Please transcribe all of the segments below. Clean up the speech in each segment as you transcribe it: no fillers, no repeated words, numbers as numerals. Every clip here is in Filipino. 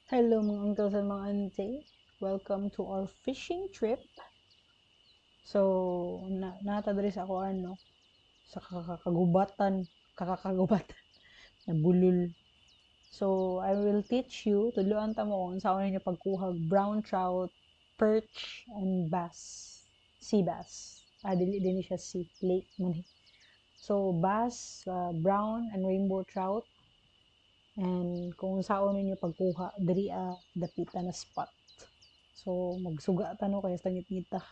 Hello mga uncles and mga auntie. Welcome to our fishing trip. So, natadres ako sa kakakagubatan na bulol. So, I will teach you, tudloan ta mo kung saan ninyo pagkuhag brown trout, perch, and bass. Sea bass. Dili din siya sea, lake man. So, bass, brown, and rainbow trout. And kung saan ninyo pagkuha, diri dapita na spot. So, magsuga tano kaya sa ngit-ngita.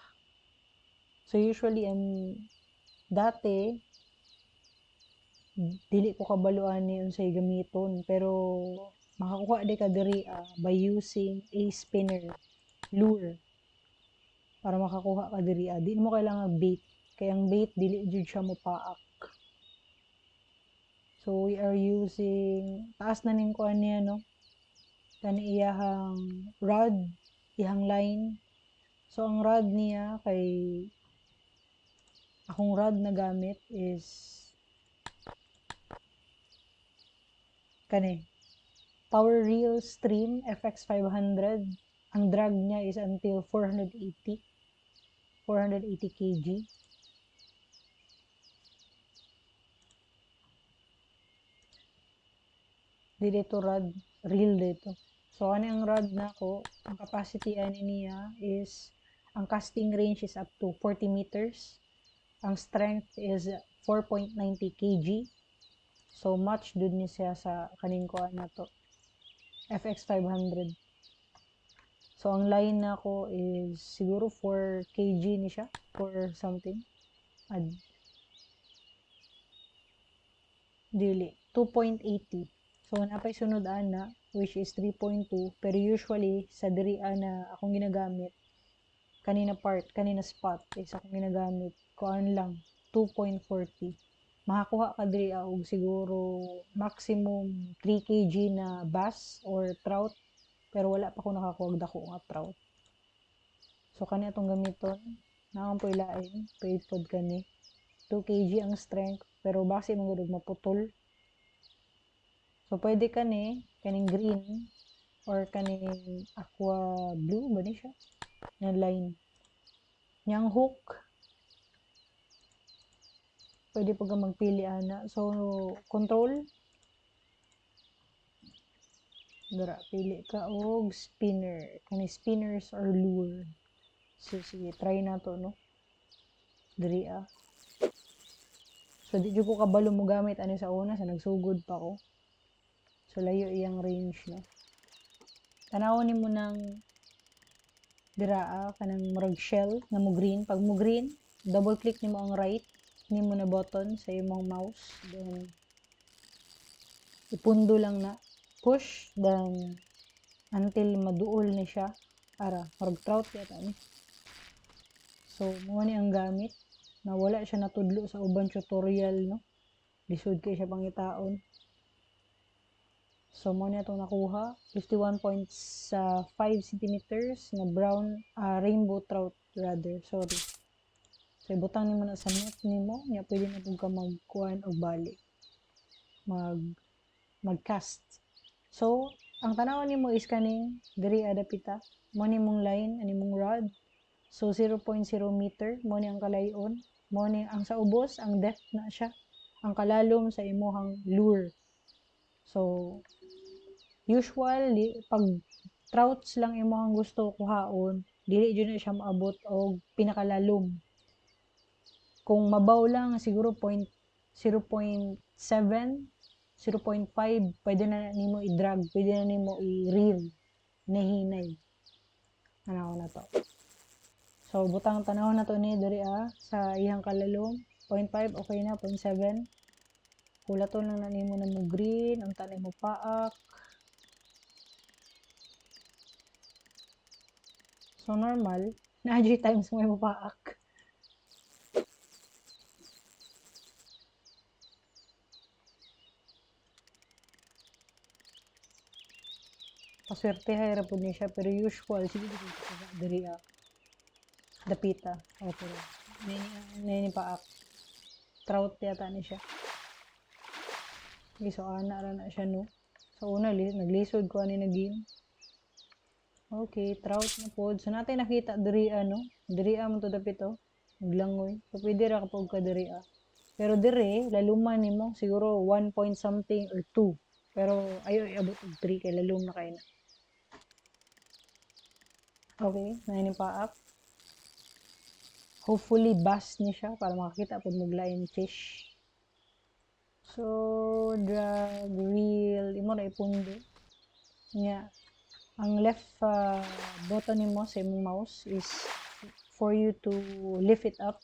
So, usually, dati, dili ko kabaluan ni unsay gamiton. Pero, makakuha di ka diri by using a spinner, lure, para makakuha ka diri. Di mo kailangan bait. Kaya ang bait, dili jud siya mo paak. So, we are using, taas na ning kuan niya, no? Kani iyahang rod, iyahang line. So, ang rod niya kay akong rod na gamit is kani Power Reel Stream FX500. Ang drag niya is until 480 kg. Dito rod reel dito. So ano ang rod na ko, ang capacity ani niya is ang casting range is up to 40 meters. Ang strength is 4.90 kg. So much dun niya siya sa kaning ko na to FX500. So ang line na ko is siguro 4 kg ni siya, or something. Dili 2.80. So napay sunod ana which is 3.2, pero usually sa diri na akong ginagamit kanina spot is akong ginagamit kuan lang 2.40. Makakuha ka diri og siguro maximum 3 kg na bass or trout, pero wala pa ko nakakuha dako nga trout. So kani atong gamiton, naon po ilain, paid pod kani 2 kg ang strength, pero base mo gud maputol. So pwede kaning green or kaning aqua blue ba ni siya na line. Yang hook pwede pa ka magpili ana. So control dara pili ka og spinner, kani spinners or lure. So sige, try na to, no, diri So di jud ko kabalo mo gamit ani sa una, sa nagsugod pa ko. So layo iyang range, no. Tanawon nimo ng dira kanang murag shell na mo green. Pag mo green, double click nimo ang right nimo na button sa imong mouse, then ipundo lang na push, then until maduol ni siya. Ara murag trout yata ni. So mo ni ang gamit na wala siya natudlo sa uban tutorial, no. Lisod kay siya pangitaon. So mo ni atong nakuha 51.5 centimeters na brown rainbow trout rather, sorry. So ibutang nimo na sa net nimo, nya pwede na pud ka magkuan og balik. Magcast. So ang tanawon nimo is kaning diri adapita, mo ni mong line ani mong rod. So 0.0 meter mo ni ang kalayon, mo ni ang sa ubos ang depth na siya, ang kalalom sa imuhang lure. So usually pag trouts lang imuhang gusto kuhaon, dili jud na siya maabot og pinakalalom. Kung mabaw lang siguro 0.7, 0.5, pwede na nimo i-drag, pwede na nimo i-reel, nahinay. Ano na to. So butang tanawon na to ni diri sa iyang kalalom, 0.5 okay na, 0.7. Kulaton lang na nimo na mo green, ang tanay mo paak. So normal, na 3 times mo paak. Paswerte hay ra pud ni siya, pero usual sige diri dapita. Okay. Nini paak. Trout yata ni siya. Okay, so ana ra na siya, no. So una naglisod ko ani naging. Okay, trout na pod. So natin nakita diri ano, diri mo to dapit oh. Maglangoy. So pwede ra kapag ka diri ah. Pero dire laluman nimo siguro 1 point something or 2. Pero ayo iabot og 3 kay lalum na kay na. Okay, na paak. Hopefully bass ni siya para makakita pud mo lain fish. So drag reel imo na ipundo. Nya ang left button nimo sa imong mouse is for you to lift it up.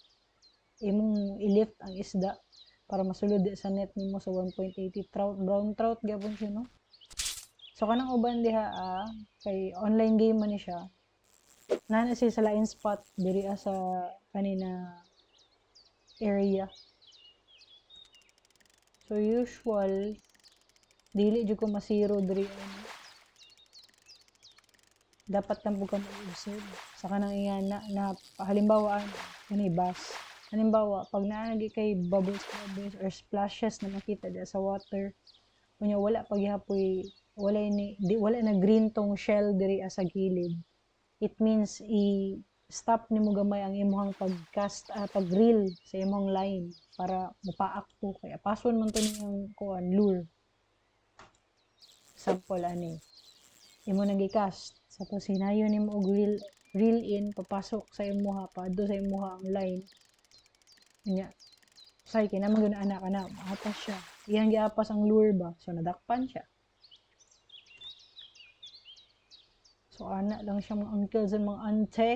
Imong i-lift ang isda para masulod sa net nimo sa 1.80 trout, brown trout gyapon siya no. So kanang uban diha kay online game man ni siya. Nana siya sa lain spot diri sa kanina area. So usual dili jud ko masiro diri ano. Dapat lang po ka mag-observe sa kanang iyana na halimbawa ano bass. Halimbawa pag naagi kay bubbles or splashes na makita diya sa water, kunya wala pagyapoy wala na green tong shell diri sa gilid. It means stop nimo gamay ang imong pag-cast pag-reel sa imong line para mupaak to kaya pason man to niyang kuan lure. Sample ani imo nag-cast tapos hinayon nimo og reel in papasok sa imuha padto sa imuha ang line nya say kinamang gud anak ana apas siya iyang giapas ang lure ba so nadakpan siya so ana lang siya mga uncles and mga ante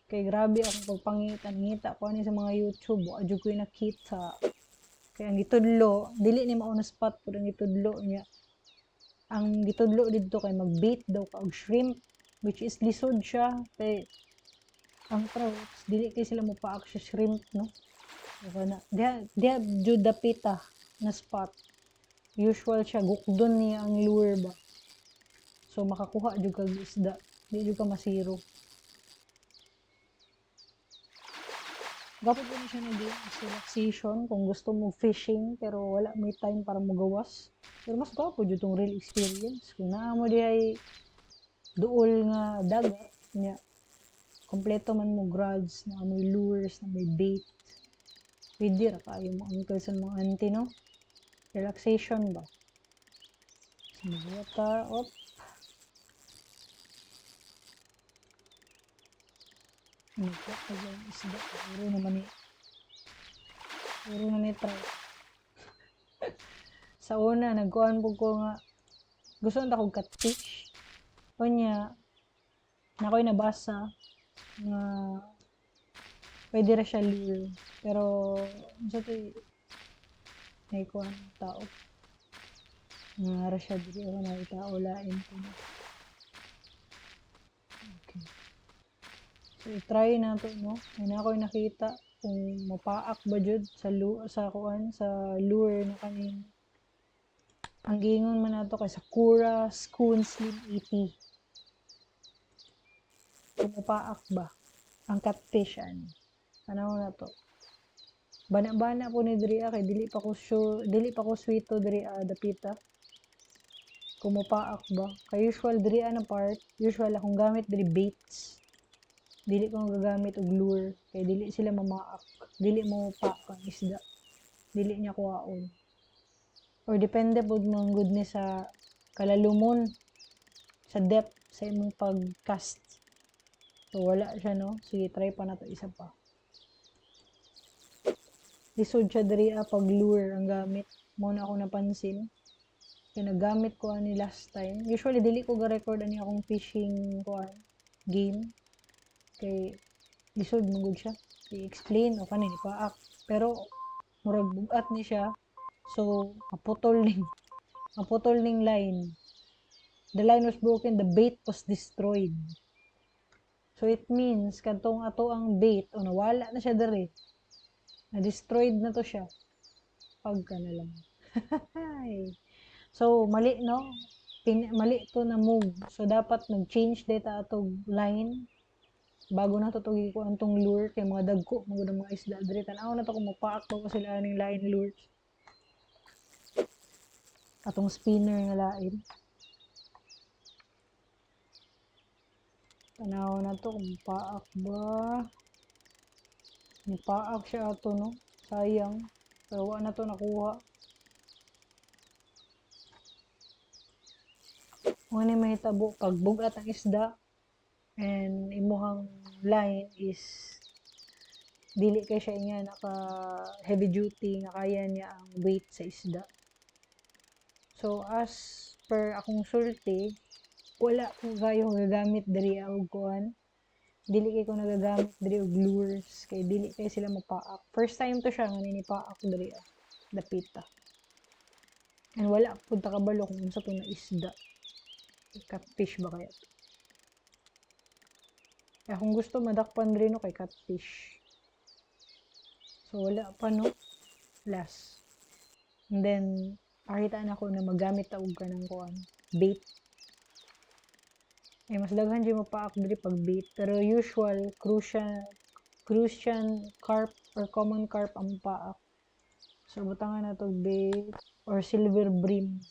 kay grabe akong pagpangitan ngita ko ani sa mga YouTube wa jud ko nakita kay ang gitudlo dili ni mao na spot pud ang gitudlo niya ang gitudlo didto kay mag-bait daw ka og shrimp which is lisod siya kay ang trouts dili kay sila mopaak sa shrimp no kana dia jud dapita na spot usual siya gukdon niya ang lure ba so makakuha jud kag isda di jud ka masiro dapat din siya relaxation kung gusto mo fishing pero wala may time para magawas pero mas gwapo jud tong real experience kung naa mo dihay duol nga dagat nya kompleto man mo rods na may lures na may bait pwede ra kayo mo uncle sa mga auntie no relaxation ba sumuot ka op nagka ka dyan isda puro na ni try sa una nagkuhan po ko nga gusto na akong catfish kunya na ako'y nabasa nga pwede ra siya lure pero sa to may kuhan tao nga ra siya dili ako na tao lain ko okay so i-try na to no may na ako'y nakita kung mapaak ba jud sa kuan sa lure na kaning ang gingon man nato kay Sakura Schoon Slim 80 kung mapaak ba ang catfish ani ano na to bana-bana po ni diri kay dili pa ko sweeto diri dapita kung mapaak ba kay usual diri na part usual akong gamit diri baits dili ko gagamit og lure kay dili sila mamaak dili mo paak ang isda dili niya kuhaon or depende pod ng goodness sa kalalumon sa depth sa imong pag-cast so wala siya no sige try pa na to isa pa lisod siya diri pag lure ang gamit mo na ako napansin kaya nagamit ko ani last time usually dili ko ga-record ani akong fishing game kay lisod mo gud siya i-explain o kanin ipaak pero murag bugat ni siya so maputol ning line the line was broken the bait was destroyed so it means kantong ato ang bait o nawala na siya diri na destroyed na to siya pagka na lang so mali no mali to na move so dapat nag-change data atong line bago na tutugi ko antong lure kay mga dagko mga isda diri tan-aw na to kung mapaak ko sila aning line lures atong spinner nga lain Tanaw na to kung paak ba. May paak siya ato no. Sayang. Pero wala na to nakuha. Kung ano may hitabo pag bugat ang isda and imuhang line is dili kay siya nga naka heavy duty nga kaya niya ang weight sa isda. So as per akong sulti, wala ko kayo gagamit diri og kuan. Dili kay ko nagagamit diri og lures kay dili kay sila mapaak. First time to siya nga ninipaak diri dapita. And wala pud ta kabalo kung unsa to na isda. Catfish ba kaya? Kaya kung gusto madakpan diri no kay catfish. So wala pa no last. And then pakita na ko na magamit ta og kanang kuan bait. Ay mas daghan jud mapaak diri pag bait pero usual crucian carp or common carp ang paak. So butangan na to bait or silver brim.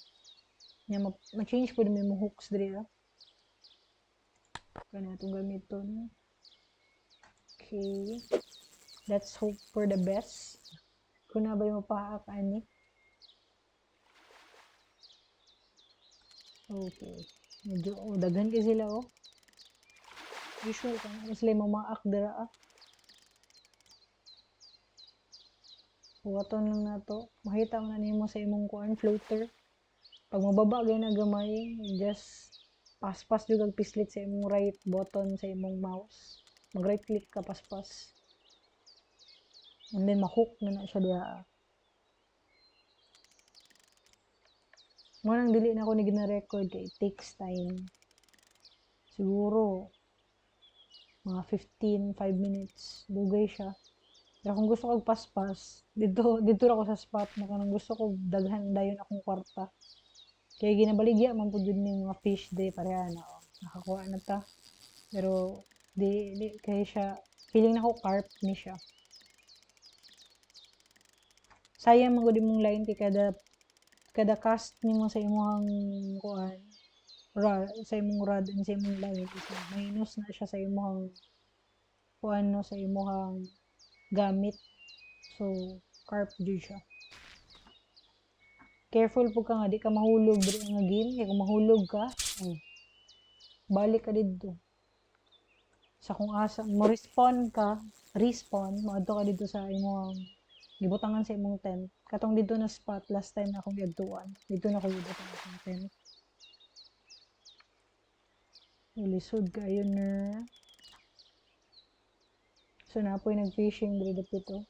Nya ma-change pud may mo hooks diri kana itong gamiton. Okay. Let's hope for the best. Kung na ba yung mapaak ani. Okay. Medyo daghan kay sila Usual kan sila mamaak dira Buhaton lang na to. Makita mo na nimo sa imong kuan floater. Pag mababa gay na gamay, just paspas jud og pislit sa imong right button sa imong mouse. Mag right click ka paspas. And then ma-hook na siya diha. Mo nang dili na ako ni gina-record kay it takes time. Siguro mga 5 minutes dugay siya. Pero kung gusto kog paspas, dito ako sa spot na kanang gusto ko daghan dayon akong kwarta. Kaya ginabaligya man pud jud ning mga fish day pareha na nakakuha na ta. Pero di kay siya feeling na ko carp ni siya. Sayang man gud imong line kay kada cast nimo sa imong kuan sa imong rod and sa imong line is minus na siya sa imong kuan no sa imong gamit. So carp jud siya. Careful po ka nga di ka mahulog diri nga game kay kung mahulog ka balik ka didto sa kung asa mo respawn moadto ka dito sa imong gibutangan sa imong tent katong dito na spot last time na akong giadtuan dito na ko gibutangan sa tent lisod kayo na so napoy nag-fishing diri dapito.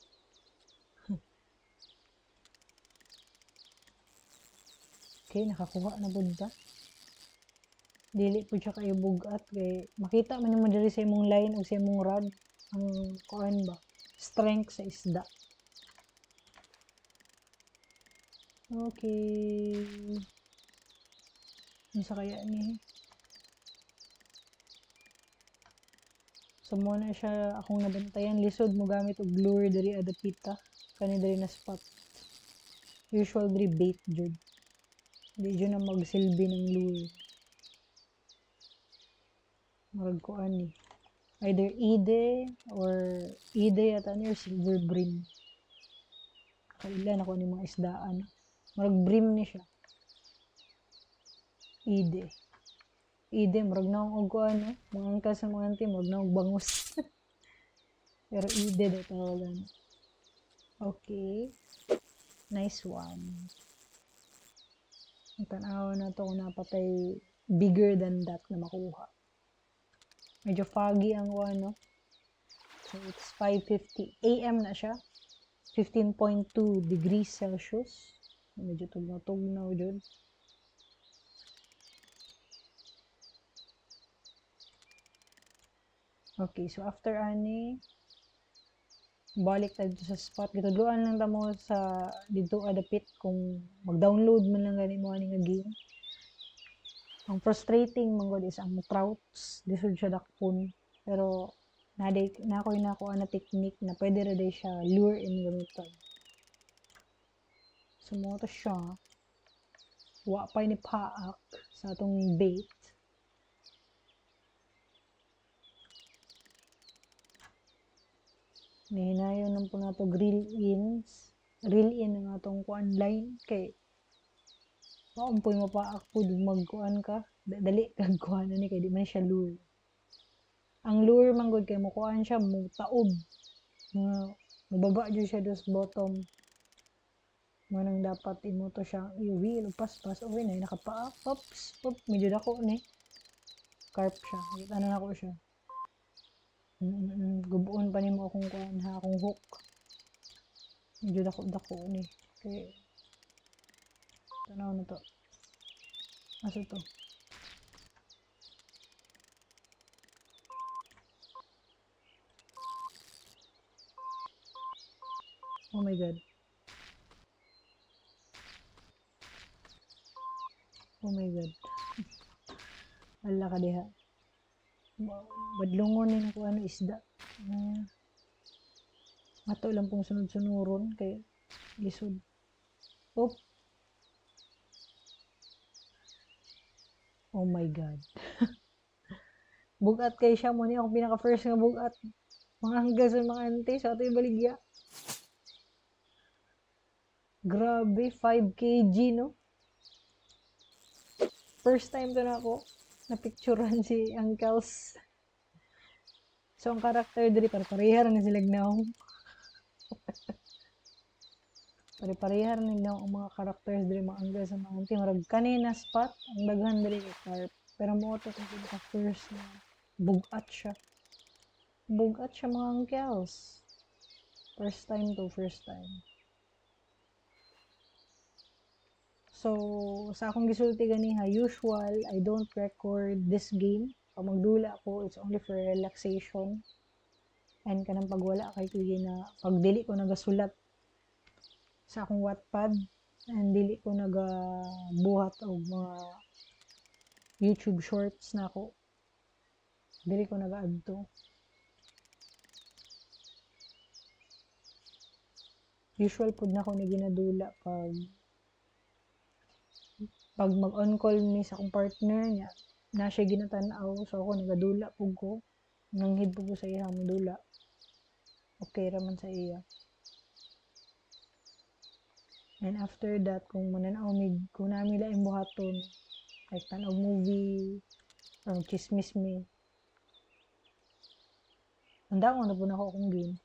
Okay, nakakuha na pud ta. Dili po siya kayo bugat kay makita man mo diri sa imong line o sa imong rod ang kuan ba strength sa isda. Okay. Unsa kaya ni? So mo na siya akong nabantayan lisod mo gamit og lure diri adapita kani diri na spot. Usual diri bait jud. Di jud na magsilbi ng lure. Marag ko ani. Either ide ata ni or silver brim. Kailan ako ni mga isdaan. Marag brim ni siya. Ide marag naong og ano, mga angkas sa mga anti marag naong bangus. Pero ide daw tawagan. Okay. Nice one. Ang tanaw na to kung napatay bigger than that na makuha. Medyo foggy ang ano. So it's 5:50 AM na siya. 15.2 degrees Celsius. Medyo tugnaw jud. Okay, so after ani balik tayo sa spot. Gitudloan lang ta mo sa dito adapit kung mag-download man lang gani mo ani nga game. Ang frustrating man gud is ang trouts disud siya dakpon. Pero na ako na technique na pwede ra day siya lure in gamiton. So mo to siya. Wa pa ni paak sa atong bait. Nihinayon lang po na to grill in nga itong kuan line kay maumpoy mo pa ako magkuan ka dali kag kuan ni kay di man siya lure. Ang lure man gud kay mo kuan siya mo taob nga mababa jud siya dos bottom manang dapat imo to siya i-wheel pas-pas okay na nakapaa pops medyo dako ni carp siya kita na ako siya gubuon pa nimo akong kuan ha akong hook medyo dako ni kay tanaw na to asa to oh my god wala ka diha badlungon ni ko ano isda ato lang pong sunod-sunuron kay lisod oh my god bugat kay siya mo ni ako pinaka first nga bugat mga hangga sa mga ante sa ato baligya grabe 5 kg no first time to na ako na picturean si uncles so ang karakter diri parehar na sila gnaw parehar na gnaw ang mga characters diri mga angles sa mga ante marag kanina spot ang daghan diri kay carp pero mo to kung pinaka first na bugat siya mga uncles first time so sa akong gisulti ganiha usual I don't record this game pag magdula ako it's only for relaxation and kanang pagwala kay kuya na pag dili ko nagasulat sa akong Wattpad and dili ko nagabuhat og mga YouTube shorts na ako dili ko nagaadto usual pud na ako ni ginadula pag mag-on call mi sa akong partner niya na siya ginatan-aw so ako nagadula pug ko nanghid pug ko sa iya mo dula okay raman sa iya and after that kung mananaw mi kung nami laing buhaton like tanaw movie or chismis mi andangon na po na ako akong game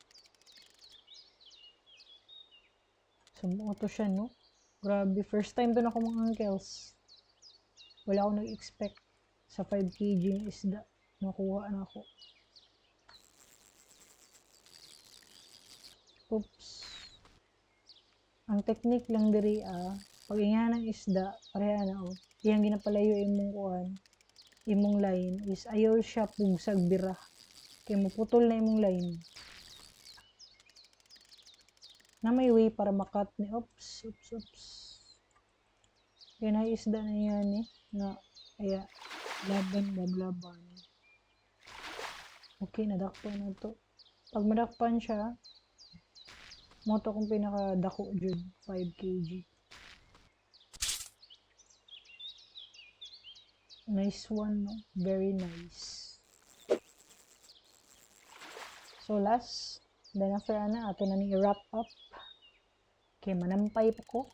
so mo to siya no grabe, first time to na ako mga uncles. Wala akong nag-expect sa 5 kg yung isda. Nakuha na ako. Oops. Ang technique lang diri pag inga ng isda, pareha na iyang ginapalayo imong kuan, imong line is ayaw siya pugsag bira. Kaya maputol na imong line. Na may way para makat ni oops kaya na isda na yan na kaya laban okay nadakpan na to pag madakpan siya mo to kung pinaka dako jud 5 kg nice one no very nice so last then after ana ato na ni wrap up kay manampay pa ko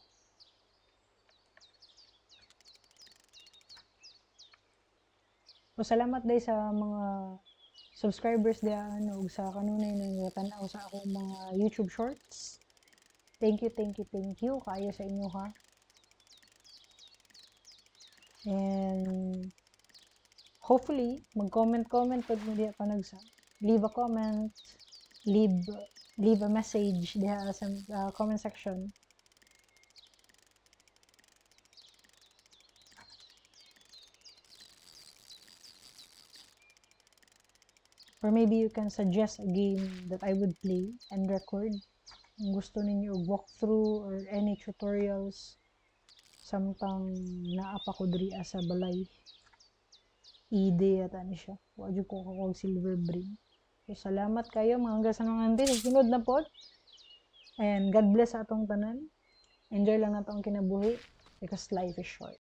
so salamat day sa mga subscribers dia ug sa kanunay nang tan-aw sa akong mga YouTube shorts thank you kaayo sa inyo ha and hopefully mag-comment pag mo diha panagsa leave a comment leave a message diha sa comment section or maybe you can suggest a game that I would play and record kung gusto ninyo og walkthrough or any tutorials samtang naapa ko diri sa balay ide yata ni siya wa jud ko kag silver brain. So, salamat kayo mga hanggang sa mga ante. Sunod na pod. And God bless sa atong tanan. Enjoy lang nato ang kinabuhi because life is short.